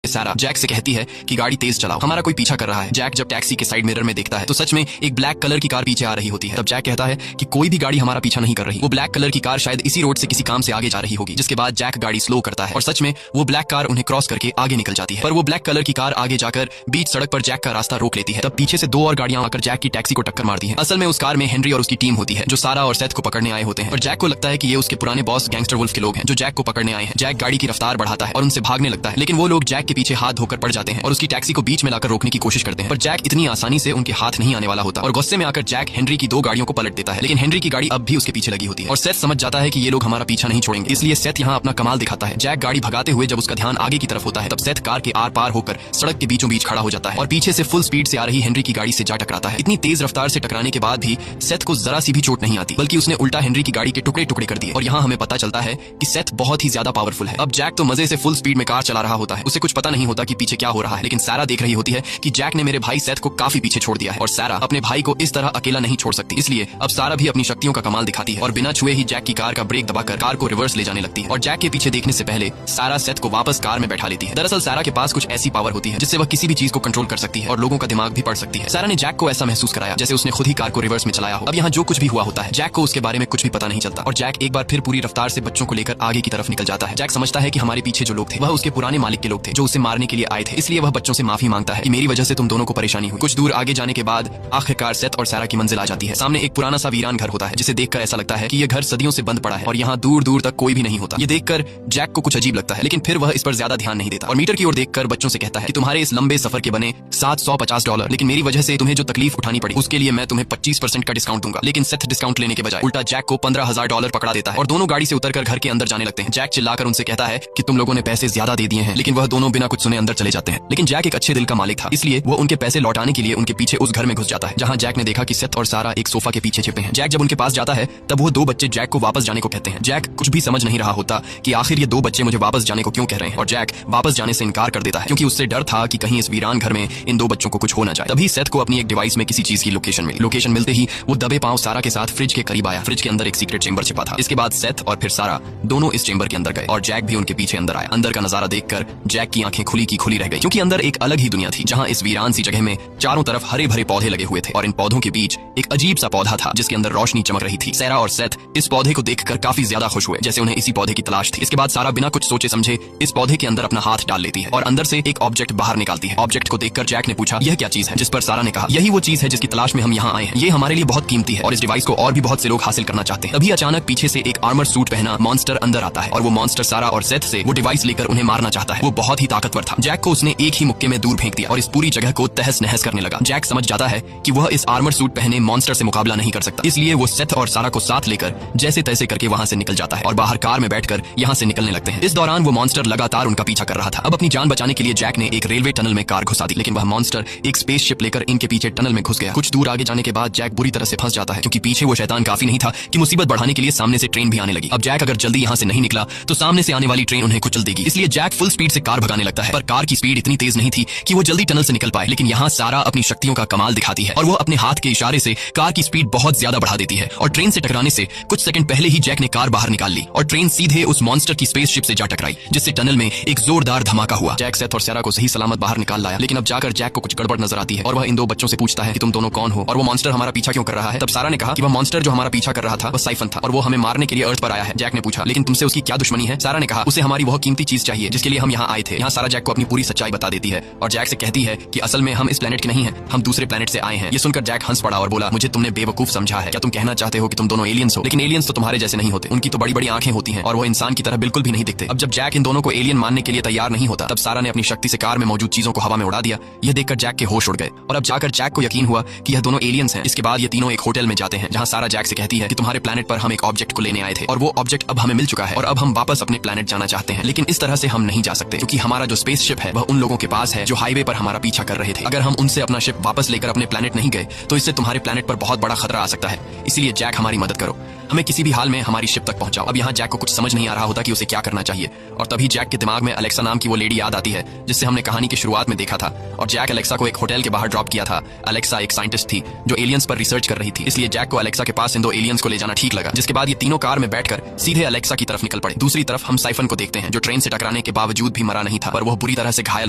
सारा जैक से कहती है कि गाड़ी तेज चलाओ, हमारा कोई पीछा कर रहा है। जैक जब टैक्सी के साइड मिरर में देखता है तो सच में एक ब्लैक कलर की कार पीछे आ रही होती है। तब जैक कहता है कि कोई भी गाड़ी हमारा पीछा नहीं कर रही, वो ब्लैक कलर की कार शायद इसी रोड से किसी काम से आगे जा रही होगी। जिसके बाद जैक गाड़ी स्लो करता है और सच में वो ब्लैक कार उन्हें क्रॉस करके आगे निकल जाती है। पर वो ब्लैक कलर की कार आगे जाकर बीच सड़क पर जैक का रास्ता रोक लेती है। तब पीछे से दो और गाड़ियां आकर जैक की टैक्सी को टक्कर मारती हैं। असल में उस कार में हेनरी और उसकी टीम होती है जो सारा और सेथ को पकड़ने आए होते हैं। पर जैक को लगता है कि ये उसके पुराने बॉस गैंगस्टर वुल्फ के लोग हैं जो जैक को पकड़ने आए हैं। जैक गाड़ी की रफ्तार बढ़ाता है और उनसे भागने लगता है, लेकिन वो लोग जैक के पीछे हाथ धोकर पड़ जाते हैं और उसकी टैक्सी को बीच में लाकर रोकने की कोशिश करते हैं। पर जैक इतनी आसानी से उनके हाथ नहीं आने वाला होता और गुस्से में आकर जैक हेनरी की दो गाड़ियों को पलट देता है। लेकिन हेनरी की गाड़ी अब भी उसके पीछे लगी होती है और सेथ समझ जाता है कि ये लोग हमारा पीछा नहीं छोड़ेंगे, इसलिए सेथ यहाँ अपना कमाल दिखाता है। जैक गाड़ी भगाते हुए जब उसका ध्यान आगे की तरफ होता है तब सेथ कार के आर पार होकर सड़क के बीचों बीच खड़ा हो जाता है और पीछे से फुल स्पीड से आ रही हेनरी की गाड़ी से जा टकराता है। इतनी तेज रफ्तार से टकराने के बाद भी सेथ को जरा सी भी चोट नहीं आती, बल्कि उसने उल्टा हेनरी की गाड़ी के टुकड़े टुकड़े कर दिए। और यहाँ हमें पता चलता है कि सेथ बहुत ही ज्यादा पावरफुल है। अब जैक तो मजे से फुल स्पीड में कार चला रहा होता है, उसे कुछ पता नहीं होता कि पीछे क्या हो रहा है। लेकिन सारा देख रही होती है कि जैक ने मेरे भाई सेथ को काफी पीछे छोड़ दिया है और सारा अपने भाई को इस तरह अकेला नहीं छोड़ सकती। इसलिए अब सारा भी अपनी शक्तियों का कमाल दिखाती है और बिना छुए ही जैक की कार का ब्रेक दबाकर कार को रिवर्स ले जाने लगती है। और जैक के पीछे देखने से पहले सारा सेथ को वापस कार में बैठा लेती है। दरअसल सारा के पास कुछ ऐसी पावर होती है जिससे वह किसी भी चीज को कंट्रोल कर सकती है और लोगों का दिमाग भी पढ़ सकती है। सारा ने जैक को ऐसा महसूस कराया जैसे उसने खुद ही कार को रिवर्स में चलाया हो। अब यहाँ जो कुछ भी हुआ होता है जैक को उसके बारे में कुछ भी पता नहीं चलता और जैक एक बार फिर पूरी रफ्तार से बच्चों को लेकर आगे की तरफ निकल जाता है। जैक समझता है कि हमारे पीछे जो लोग थे वह उसके पुराने मालिक के लोग थे जो उसे मारने के लिए आए थे, इसलिए वह बच्चों से माफी मांगता है कि मेरी वजह से तुम दोनों को परेशानी हुई। कुछ दूर आगे जाने के बाद आखिरकार सेथ और सारा की मंजिल आ जाती है। सामने एक पुराना सा वीरान घर होता है जिसे देखकर ऐसा लगता है कि यह घर सदियों से बंद पड़ा है और यहाँ दूर दूर तक कोई भी नहीं होता। ये देखकर जैक को कुछ अजीब लगता है, लेकिन फिर वह इस पर ज्यादा ध्यान नहीं देता और मीटर की ओर देखकर बच्चों से कहता है कि तुम्हारे इस लंबे सफर के बने $750, लेकिन मेरी वजह से तुम्हें जो तकलीफ उठानी पड़ी उसके लिए मैं तुम्हें 25% का डिस्काउंट दूंगा। लेकिन सेथ डिस्काउंट लेने के बजाय उल्टा जैक को $15,000 पकड़ा देता है और दोनों गाड़ी से उतरकर घर के अंदर जाने लगते हैं। जैक चिल्लाकर उनसे कहता है कि तुम लोगों ने पैसे ज्यादा दे दिए हैं, लेकिन वह दोनों बिना कुछ सुने अंदर चले जाते हैं। लेकिन जैक एक अच्छे दिल का मालिक था, इसलिए वो उनके पैसे लौटाने के लिए उनके पीछे उस घर में घुस जाता है जहाँ जैक ने देखा कि सेथ और सारा एक सोफा के पीछे छिपे हैं। जैक जब उनके पास जाता है तब वो दो बच्चे जैक को वापस जाने को कहते हैं। जैक कुछ भी समझ नहीं रहा होता कि आखिर ये दो बच्चे मुझे वापस जाने को क्यों कह रहे हैं और जैक वापस जाने से इनकार कर देता है क्योंकि उससे डर था कि कहीं इस वीरान घर में इन दो बच्चों को कुछ हो ना जाए। तभी सेथ को अपनी एक डिवाइस में किसी चीज की लोकेशन मिली। लोकेशन मिलते ही वो दबे पांव सारा के साथ फ्रिज के करीब आया। फ्रिज के अंदर एक सीक्रेट चेंबर छिपा था। इसके बाद सेथ और फिर सारा दोनों इस चेंबर के अंदर गए और जैक भी उनके पीछे अंदर आया। अंदर का नजारा देखकर जैक की आंखें खुली की खुली रह गई क्योंकि अंदर एक अलग ही दुनिया थी जहाँ इस वीरान सी जगह में चारों तरफ हरे भरे पौधे लगे हुए थे और इन पौधों के बीच एक अजीब सा पौधा था जिसके अंदर रोशनी चमक रही थी। सारा और सेथ इस पौधे को देखकर काफी ज्यादा खुश हुए जैसे उन्हें इसी पौधे की तलाश थी। इसके बाद सारा बिना कुछ सोचे समझे इस पौधे के अंदर अपना हाथ डाल लेती है और अंदर से एक ऑब्जेक्ट बाहर निकालती है। ऑब्जेक्ट को देखकर जैक ने पूछा यह क्या चीज है, जिस पर सारा ने कहा यही वो चीज है जिसकी तलाश में हम यहाँ आए हैं। ये हमारे लिए बहुत कीमती है और इस डिवाइस को और भी बहुत से लोग हासिल करना चाहते हैं। तभी अचानक पीछे से एक आर्मर सूट पहना मॉन्स्टर अंदर आता है और वो मॉन्स्टर सारा और सेथ से वो डिवाइस लेकर उन्हें मारना चाहता है। वो बहुत ही ताकतवर था। जैक को उसने एक ही मुक्के में दूर फेंक दिया और इस पूरी जगह को तहस नहस करने लगा। जैक समझ जाता है कि वह इस आर्मर सूट पहने मॉन्स्टर से मुकाबला नहीं कर सकता, इसलिए वो सेथ और सारा को साथ लेकर जैसे तैसे करके वहां से निकल जाता है और बाहर कार में बैठकर यहाँ से निकलने लगते हैं। इस दौरान वो मॉन्स्टर लगातार उनका पीछा कर रहा था। अब अपनी जान बचाने के लिए जैक ने एक रेलवे टनल में कार घुसा दी, लेकिन वह मॉन्स्टर एक स्पेसशिप लेकर इनके पीछे टनल में घुस गया। कुछ दूर आगे जाने के बाद जैक बुरी तरह से फंस जाता है क्योंकि पीछे वो शैतान काफी नहीं था कि मुसीबत बढ़ाने के लिए सामने से ट्रेन भी आने लगी। अब जैक अगर जल्दी यहाँ से नहीं निकला तो सामने से आने वाली ट्रेन उन्हें कुचल देगी, इसलिए जैक फुल स्पीड से कार भगाने लगता है। पर कार की स्पीड इतनी तेज नहीं थी कि वो जल्दी टनल से निकल पाए। लेकिन यहाँ सारा अपनी शक्तियों का कमाल दिखाती है और वो अपने हाथ के इशारे से कार की स्पीड बहुत ज्यादा बढ़ा देती है और ट्रेन से टकराने से कुछ सेकंड पहले ही जैक ने कार बाहर निकाल ली और ट्रेन सीधे उस मॉन्स्टर की स्पेसशिप से जा टकराई, जिससे टनल में एक जोरदार धमाका हुआ। जैक सेथ और सारा को सही सलामत बाहर निकाल लाया, लेकिन अब जाकर जैक को कुछ गड़बड़ नजर आती है और वह इन दो बच्चों से पूछता है कि तुम दोनों कौन हो और वो मॉन्स्टर हमारा पीछा क्यों कर रहा है। तब सारा ने कहा कि वह मॉन्स्टर जो हमारा पीछा कर रहा था वह साइफन था और वो हमें मारने के लिए अर्थ पर आया है। जैक ने पूछा लेकिन तुमसे उसकी क्या दुश्मनी है। सारा ने कहा उसे हमारी वह कीमती चीज चाहिए जिसके लिए हम यहाँ आए थे। यहाँ सारा जैक को अपनी पूरी सच्चाई बता देती है और जैक से कहती है कि असल में हम इस प्लेनेट के नहीं हैं, हम दूसरे प्लेनेट से आए हैं। ये सुनकर जैक हंस पड़ा और बोला मुझे तुमने बेवकूफ समझा है। क्या तुम कहना चाहते हो कि तुम दोनों एलियंस हो? लेकिन एलियंस तो तुम्हारे जैसे नहीं होते, उनकी तो बड़ी बड़ी आंखें होती हैं और वो इंसान की तरह बिल्कुल भी नहीं दिखते। अब जब जैक इन दोनों को एलियन मानने के लिए तैयार नहीं होता तब सारा ने अपनी शक्ति से कार में मौजूद चीजों को हवा में उड़ा दिया। यह देखकर जैक के होश उड़ गए और अब जाकर जैक को यकीन हुआ कि यह दोनों एलियंस हैं। इसके बाद ये तीनों एक होटल में जाते हैं जहाँ सारा जैक से कहती है कि तुम्हारे प्लेनेट पर हम एक ऑब्जेक्ट को लेने आए थे और वो ऑब्जेक्ट अब हमें मिल चुका है और अब हम वापस अपने प्लेनेट जाना चाहते हैं, लेकिन इस तरह से हम नहीं जा सकते क्योंकि हमारा जो स्पेसशिप है वह उन लोगों के पास है जो हाईवे पर हमारा पीछा कर रहे थे। अगर हम उनसे अपना शिप वापस लेकर अपने प्लेनेट नहीं गए तो इससे तुम्हारे प्लेनेट पर बहुत बड़ा खतरा आ सकता है, इसलिए जैक हमारी मदद करो। हमें किसी भी हाल में हमारी शिप तक पहुंचाओ। अब यहाँ जैक को कुछ समझ नहीं आ रहा होता कि उसे क्या करना चाहिए, और तभी जैक के दिमाग में अलेक्सा नाम की वो लेडी याद आती है जिससे हमने कहानी की शुरुआत में देखा था। और जैक अलेक्सा को एक होटल के बाहर ड्रॉप किया था। अलेक्सा एक साइंटिस्ट थी जो एलियंस पर रिसर्च कर रही थी, इसलिए जैक को अलेक्सा के पास इन दो एलियंस को ले जाना ठीक लगा। जिसके बाद ये तीनों कार में बैठकर सीधे अलेक्सा की तरफ निकल पड़े। दूसरी तरफ हम साइफन को देखते हैं जो ट्रेन से टकराने के बावजूद भी मरा नहीं था, पर वह बुरी तरह से घायल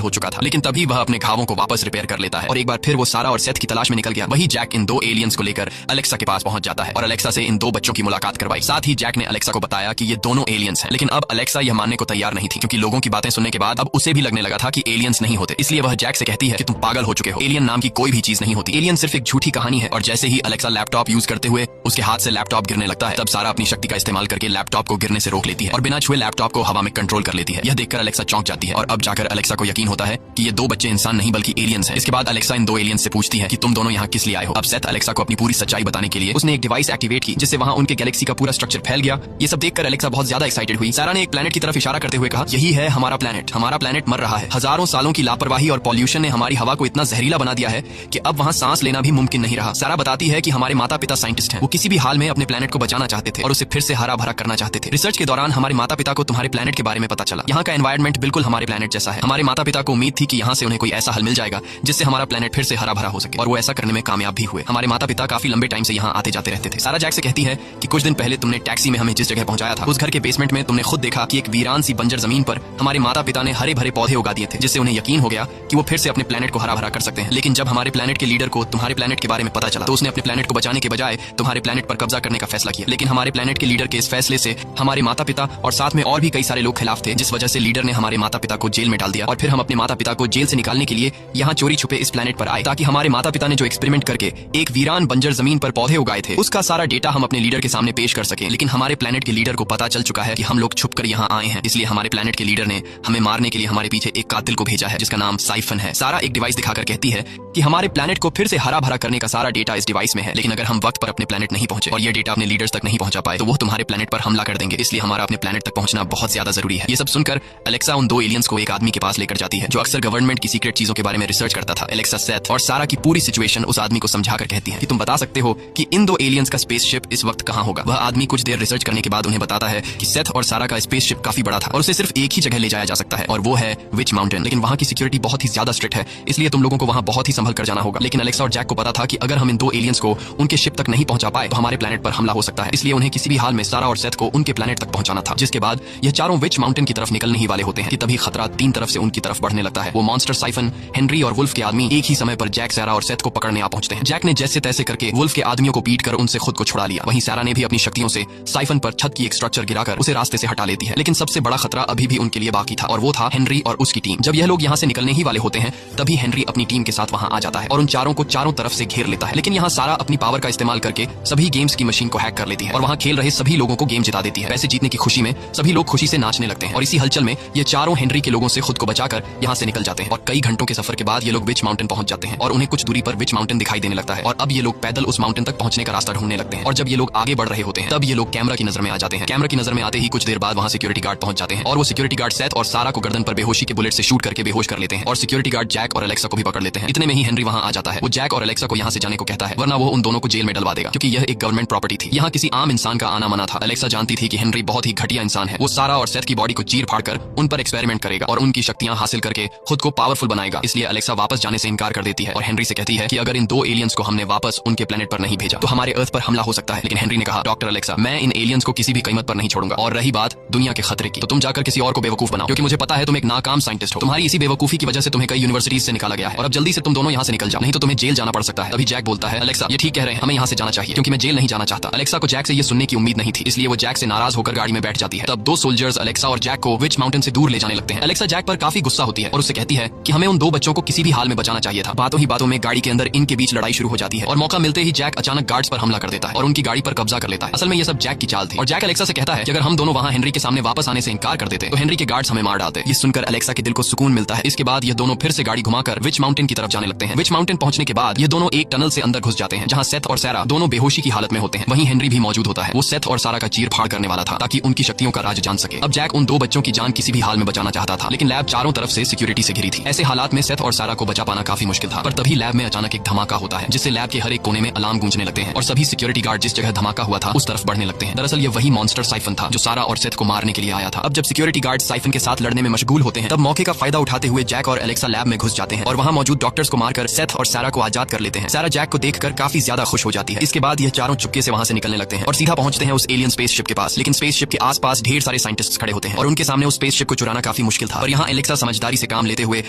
हो चुका था। लेकिन तभी वह अपने घावों को वापस रिपेयर कर लेता है और एक बार फिर वो सारा और सेथ की तलाश में निकल गया। वही जैक इन दो एलियंस को लेकर अलेक्सा के पास पहुंच जाता है और अलेक्सा से इन दो बच्चों की मुलाकात करवाई। साथ ही जैक ने अलेक्सा को बताया कि ये दोनों एलियंस हैं। लेकिन अब अलेक्सा यह मानने को तैयार नहीं थी, क्योंकि लोगों की बातें सुनने के बाद अब उसे भी लगने लगा था कि एलियंस नहीं होते। इसलिए वह जैक से कहती है कि तुम पागल हो चुके हो, एलियन नाम की कोई भी चीज नहीं होती, एलियन सिर्फ एक झूठी कहानी है। और जैसे ही अलेक्सा लैपटॉप यूज करते हुए उसके हाथ से लैपटॉप गिरने लगता है, तब सारा अपनी शक्ति का इस्तेमाल करके लैपटॉप को गिरने से रोक लेती है और बिना छुए लैपटॉप को हवा में कंट्रोल कर लेती है। यह देखकर अलेक्सा चौंक जाती है और अब जाकर अलेक्सा को यकीन होता है कि ये दो बच्चे इंसान नहीं बल्कि एलियंस हैं। इसके बाद अलेक्सा इन दो एलियंस से पूछती है कि तुम दोनों यहाँ किस लिए आए हो। अब सेथ अलेक्सा को अपनी पूरी सच्चाई बताने के लिए उसने एक डिवाइस एक्टिवेट की, जिससे वहाँ उनके गैलेक्सी का पूरा स्ट्रक्चर फैल गया। ये सब देखकर अलेक्सा बहुत ज्यादा एक्साइटेड हुई। सारा ने एक प्लेनेट की तरफ इशारा करते हुए कहा, यही है हमारा प्लेनेट। हमारा प्लेनेट मर रहा है। हजारों सालों की लापरवाही और पॉल्यूशन ने हमारी हवा को इतना जहरीला बना दिया है कि अब वहाँ सांस लेना भी मुमकिन नहीं रहा। सारा बताती है कि हमारे माता पिता साइंटिस्ट हैं। वो किसी भी हाल में अपने प्लेनेट को बचाना चाहते थे और उसे फिर से हरा भरा करना चाहते थे। रिसर्च के दौरान हमारे माता पिता को तुम्हारे प्लेनेट के बारे में पता चला। यहाँ का एनवायरमेंट बिल्कुल हमारे प्लेनेट जैसा है। हमारे माता पिता को उम्मीद थी कि यहाँ से उन्हें कोई ऐसा हल मिल जाएगा जिससे हमारा प्लेनेट फिर से हरा भरा हो सके, और वो ऐसा करने में कामयाब भी हुए। हमारे माता पिता काफी लंबे टाइम से यहाँ आते जाते रहते थे। सारा जैक से कहती है कि कुछ दिन पहले तुमने टैक्सी में हमें जिस जगह पहुंचाया था, उस घर के बेसमेंट में तुमने खुद देखा कि एक वीरान सी बंजर जमीन पर हमारे माता पिता ने हरे भरे पौधे उगा दिए थे, जिससे उन्हें यकीन हो गया कि वो फिर से अपने प्लेनेट को हरा भरा कर सकते हैं। लेकिन जब हमारे प्लेनेट के लीडर को तुम्हारे प्लेनेट के बारे में पता चला, तो उसने अपने प्लेनेट को बचाने के बजाय तुम्हारे प्लेनेट पर कब्जा करने का फैसला किया। लेकिन हमारे प्लेनेट के लीडर के इस फैसले से हमारे माता पिता और साथ में और भी कई सारे लोग खिलाफ थे, जिस वजह से लीडर ने हमारे माता पिता को जेल में डाल दिया। और फिर हम अपने माता पिता को जेल से निकालने के लिए यहाँ चोरी छुपे इस प्लेनेट पर आए, ताकि हमारे माता पिता ने जो एक्सपेरिमेंट करके एक वीरान बंजर जमीन पर पौधे उगाए थे, उसका सारा डेटा हम अपने लीडर के सामने पेश कर सके। लेकिन हमारे प्लेनेट के लीडर को पता चल चुका है कि हम लोग छुपकर यहाँ आए हैं, इसलिए हमारे प्लेनेट के लीडर ने हमें मारने के लिए हमारे पीछे एक कातिल को भेजा है, जिसका नाम साइफन है। सारा एक डिवाइस दिखाकर कहती है कि हमारे प्लेनेट को फिर से हरा भरा करने का सारा डेटा इस डिवाइस में है। लेकिन अगर हम वक्त पर अपने प्लेनेट नहीं पहुंचे और ये डेटा अपने लीडर्स तक नहीं पहुंचा पाए, तो वो तुम्हारे प्लेनेट पर हमला कर देंगे। इसलिए हमारा अपने प्लेनेट तक पहुंचना बहुत ज्यादा जरूरी है। ये सब सुनकर अलेक्सा उन दो एलियंस को एक आदमी के पास लेकर जाती है जो अक्सर गवर्नमेंट की सीक्रेट चीजों के बारे में रिसर्च करता था। अलेक्सा सेथ और सारा की पूरी सिचुएशन उस आदमी को समझाकर कहती है कि तुम बता सकते हो कि इन दो एलियंस का स्पेसशिप इस वक्त कहाँ होगा। वह आदमी कुछ देर रिसर्च करने के बाद उन्हें बताता है कि सेथ और सारा का स्पेसशिप काफी बड़ा था और उसे सिर्फ एक ही जगह ले जाया जा सकता है, और वो है विच माउंटेन। लेकिन वहाँ की सिक्योरिटी बहुत ही ज्यादा स्ट्रिक्ट है, इसलिए तुम लोगों को वहाँ बहुत ही संभल कर जाना होगा। लेकिन अलेक्सा और जैक को पता था कि अगर हम इन दो एलियंस को उनके शिप तक नहीं पहुंचा पाए तो हमारे प्लेनेट पर हमला हो सकता है, इसलिए उन्हें किसी भी हाल में सारा और सेथ को उनके प्लेनेट तक पहुंचाना था। जिसके बाद यह चारों विच माउंटेन की तरफ निकलने ही वाले होते हैं कि तभी खतरा तीन तरफ से उनकी तरफ बढ़ने लगता है। वो मॉन्स्टर साइफन, हेनरी और वुल्फ के आदमी एक ही समय पर जैक, सारा और सेथ को पकड़ने आ पहुंचते हैं। जैक ने जैसे तैसे करके वुल्फ के आदमियों को पीट कर उनसे खुद को छुड़ा लिया। वहीं सारा ने भी अपनी शक्तियों से साइफन पर छत की एक स्ट्रक्चर गिराकर उसे रास्ते से हटा लेती है। लेकिन सबसे बड़ा खतरा अभी भी उनके लिए बाकी था, और वो था हेनरी और उसकी टीम। जब यह लोग यहाँ से निकलने ही वाले होते हैं, तभी हेनरी अपनी टीम के साथ वहाँ आ जाता है और उन चारों को चारों तरफ से घेर लेता है। लेकिन यहाँ सारा अपनी पावर का इस्तेमाल करके सभी गेम्स की मशीन को हैक कर लेती है और वहाँ खेल रहे सभी लोगों को गेम जिता देती है। पैसे जीतने की खुशी में सभी लोग खुशी से नाचने लगते हैं और इसी हलचल में ये चारों हेनरी के लोगों से खुद को बचाकर यहाँ से निकल जाते हैं। और कई घंटों के सफर के बाद ये लोग विच माउंटेन पहुंच जाते हैं और उन्हें कुछ दूरी पर विच माउंटेन दिखाई देने लगता है। और अब ये लोग पैदल उस माउंटेन तक पहुंचने का रास्ता ढूंढने लगते हैं। और जब ये लोग आगे बढ़ रहे होते हैं, तब ये लोग कैमरा की नजर में आ जाते हैं। कैमरा की नजर में आते ही कुछ देर बाद वहाँ सिक्योरिटी गार्ड पहुंच जाते हैं और वो सिक्योरिटी गार्ड सेथ और सारा को गर्दन पर बेहोशी के बुलेट से शूट करके बेहोश कर लेते हैं और सिक्योरिटी गार्ड जैक और अलेक्सा को भी पकड़ लेते हैं। इतने में ही हेनरी वहाँ आ जाता है। वो जैक और अलेक्सा को यहाँ से जाने को कहता है, वरना वो उन दोनों को जेल में डलवा देगा, क्योंकि यह एक गवर्नमेंट प्रॉपर्टी थी। यहाँ किसी आम इंसान का आना मना था। अलेक्सा जानती थी कि हेनरी बहुत ही घटिया इंसान है। वो सारा और सेथ की बॉडी को चीर फाड़ कर उन पर एक्सपेरिमेंट करेगा और उनकी शक्तियां हासिल करके खुद को पावरफुल बनाएगा। इसलिए अलेक्सा वापस जाने से इनकार कर देती है और हेनरी से कहती है कि अगर इन दो एलियंस को हमने वापस उनके प्लेनेट पर नहीं भेजा तो हमारे अर्थ पर हमला हो सकता है। लेकिन हेनरी ने कहा, डॉक्टर अलेक्सा, मैं इन एलियंस को किसी भी कीमत पर नहीं छोड़ूंगा, और रही बात दुनिया के खतरे की, तो तुम जाकर किसी और को बेवकूफ बनाओ, क्योंकि मुझे पता है तुम एक नाकाम साइंटिस्ट हो। तुम्हारी इसी बेवकूफी की वजह से तुम्हें कई यूनिवर्सिटीज से निकाला गया है और अब जल्दी से तुम दोनों यहाँ से निकल जाओ, नहीं तो तुम्हें जेल जाना पड़ सकता है। अभी जैक बोलता है, अलेक्सा ये ठीक कह रहे हैं, हमें यहाँ से जाना चाहिए, क्योंकि मैं जेल नहीं जाना चाहता। अलेक्सा को जैक से ये सुनने की उम्मीद नहीं थी, इसलिए वो जैक से नाराज होकर गाड़ी में बैठ जाती है। तब दो सोल्जर्स अलेक्सा और जैक को विच माउंटेन से दूर ले जाने लगते हैं। अलेक्सा जैक पर काफी गुस्सा होती है और उससे कहती है कि हमें उन दो बच्चों को किसी भी हाल में बचाना चाहिए था। बातों ही बातों में गाड़ी के अंदर इनके बीच लड़ाई शुरू हो जाती है और मौका मिलते ही जैक अचानक गार्ड्स पर हमला कर देता है और उनकी गाड़ी पर कब्जा कर लेता है। असल में ये सब जैक की चाल थी और जैक अलेक्सा से कहता है कि अगर हम दोनों वहाँ हेनरी के सामने वापस आने से इनकार कर देते तो हेनरी के गार्ड्स हमें मार डालते। ये सुनकर अलेक्सा के दिल को सुकून मिलता है। इसके बाद ये दोनों फिर से गाड़ी घुमाकर विच माउंटेन की तरफ जाने लगते हैं। विच माउंटेन पहुंचने के बाद ये दोनों एक टनल से अंदर घुस जाते हैं, जहाँ सेथ और सारा दोनों बेहोशी की हालत में होते हैं। वहीं हेनरी भी मौजूद होता है। वो सेथ और सारा का चीर फाड़ करने वाला था ताकि उनकी शक्तियों का राज जान सके। अब जैक उन दो बच्चों की जान किसी भी हाल में बचाना चाहता था, लेकिन लैब चारों तरफ से सिक्योरिटी से घिरी थी। ऐसे हालात में सेथ और सारा को बचा पाना काफी मुश्किल था। पर तभी लैब में अचानक एक धमाका होता है, जिससे लैब के हर एक कोने में अलार्म गूंजने लगते हैं और सभी सिक्योरिटी गार्ड जिस जगह धमाका हुआ था उस तरफ बढ़ने लगते हैं। दरअसल ये वही मॉन्स्टर साइफन था जो सारा और सेथ को मारने के लिए आया था। अब जब सिक्योरिटी गार्ड साइफन के साथ लड़ने में मशगूल होते हैं तब मौके का फायदा उठाते हुए जैक और एलेक्सा लैब में घुस जाते हैं और वहां मौजूद डॉक्टर्स को मारकर सेथ और सारा को आजाद कर लेते हैं। सारा जैक को देखकर काफी ज्यादा खुश हो जाती है। इसके बाद ये चारों चुपके से वहां से निकलने लगते हैं और सीधा पहुंचते हैं उस एलियन स्पेसशिप के पास। लेकिन स्पेसशिप के आसपास ढेर सारे साइंटिस्ट्स खड़े होते हैं और उनके सामने उस स्पेसशिप को चुराना काफी मुश्किल था। और यहाँ एलेक्सा समझदारी से काम लेते हुए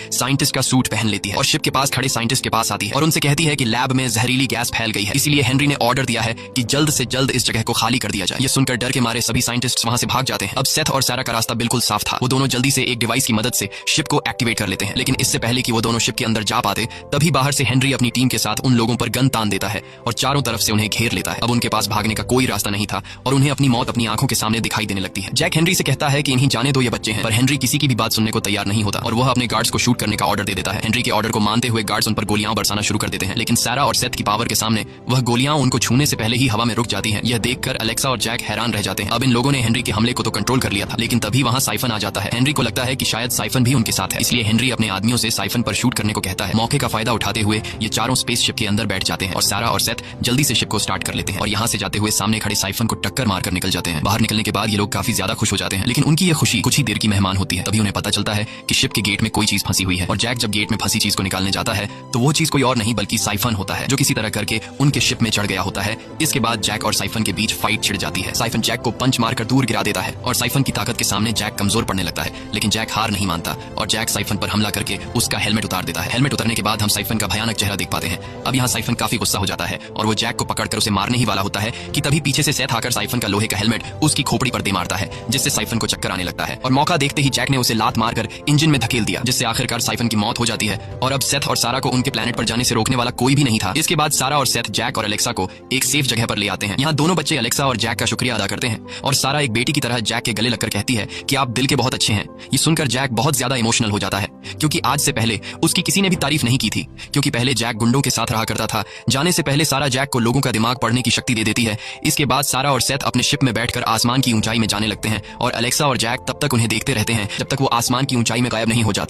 साइंटिस्ट का सूट पहन लेती है और शिप के पास खड़े साइंटिस्ट के पास आती है और उनसे कहती है कि लैब में जहरीली गैस फैल गई है, इसलिए हेनरी ने ऑर्डर दिया है कि जल्द से जल्द इस जगह को खाली कर दिया जाए। ये सुनकर डर के मारे सभी साइंटिस्ट्स वहां से भाग जाते हैं। अब सेथ और सारा का रास्ता बिल्कुल साफ था। वो दोनों जल्दी से एक डिवाइस की मदद से शिप को एक्टिवेट कर लेते हैं। लेकिन इससे पहले कि वो दोनों शिप के अंदर जा पाते तभी बाहर से हेनरी अपनी टीम के साथ उन लोगों पर गन तान देता है और चारों तरफ से उन्हें घेर लेता है। अब उनके पास भागने का कोई रास्ता नहीं था और उन्हें अपनी मौत अपनी आंखों के सामने दिखाई देने लगती है। जैक हेनरी से कहता है कि इन्हीं जाने दो, ये बच्चे हैं, पर हेनरी किसी की भी बात सुनने को तैयार नहीं होता और वह अपने गार्ड्स को शूट करने का ऑर्डर दे देता है। हेनरी के ऑर्डर को मानते हुए गार्ड्स उन पर गोलियां बरसाना शुरू कर देते हैं। लेकिन सारा और सेथ की पावर के सामने वह गोलियां उनको छूने से पहले ही हवा में रुक जाती हैं। यह देखकर एलेक्सा और जैक हैरान रह जाते हैं। अब इन लोगों ने हेनरी के हमले को तो कंट्रोल कर लिया था, लेकिन तभी वहां साइफन आ जाता है। हेनरी को लगता है कि शायद साइफन भी उनके साथ है, इसलिए हेनरी अपने आदमियों से साइफन पर शूट करने को कहता है। मौके का फायदा उठाते हुए ये चारों स्पेसशिप के अंदर बैठ जाते हैं और सारा और सेथ जल्दी से शिप को स्टार्ट कर लेते हैं और यहाँ से जाते हुए सामने खड़े साइफन को टक्कर मारकर निकल जाते हैं। बाहर निकलने के बाद ये लोग काफी ज्यादा खुश हो जाते हैं, लेकिन उनकी ये खुशी कुछ ही देर की मेहमान होती है। तभी उन्हें पता चलता है कि शिप के गेट में कोई चीज फंसी हुई है और जैक जब गेट में फंसी चीज को निकालने जाता है तो वो चीज कोई और नहीं बल्कि साइफन होता है, जो किसी तरह करके उनके शिप में चढ़ गया होता है। इसके बाद जैक और साइफन के बीच फाइट छिड़ जाती है। साइफन जैक को पंच मारकर दूर गिरा देता है और साइफन की ताकत के सामने जैक कमजोर पड़ने लगता है। लेकिन जैक हार नहीं मानता और जैक साइफन पर हमला करके उसका हेलमेट उतार देता है। हेलमेट उतारने के बाद हम साइफन का भयानक चेहरा देख पाते हैं। अब यहाँ साइफन काफी गुस्सा हो जाता है और वो जैक को पकड़कर उसे मारने ही वाला होता है कि तभी पीछे से सेथ आकर साइफन का लोहे का हेलमेट उसकी खोपड़ी पर दे मारता है, जिससे साइफन को चक्कर आने लगता है और मौका देखते ही जैक ने उसे लात मारकर इंजन में धकेल दिया, जिससे आखिरकार साइफन की मौत हो जाती है। और अब सेथ और सारा को उनके प्लेनेट पर जाने से रोकने वाला कोई भी नहीं था। इसके बाद सारा और सेथ जैक और एलेक्सा को एक सेफ जगह पर ले आते हैं। यहाँ दोनों बच्चे एलेक्सा और जैक का शुक्रिया अदा करते हैं और सारा एक बेटी की तरह जैक के गले लगकर कहती है कि आप दिल के बहुत अच्छे हैं। ये सुनकर जैक बहुत ज्यादा इमोशनल हो जाता है क्योंकि आज से पहले उसकी किसी ने भी तारीफ नहीं की थी, क्योंकि पहले जैक गुंडों के साथ रहा करता था। जाने से पहले सारा जैक को लोगों का दिमाग पढ़ने की शक्ति दे देती है। इसके बाद सारा और सेथ अपने शिप में बैठकर आसमान की ऊंचाई में जाने लगते हैं और एलेक्सा और जैक तब तक उन्हें देखते रहते हैं जब तक वो आसमान की ऊंचाई में गायब नहीं हो जाते।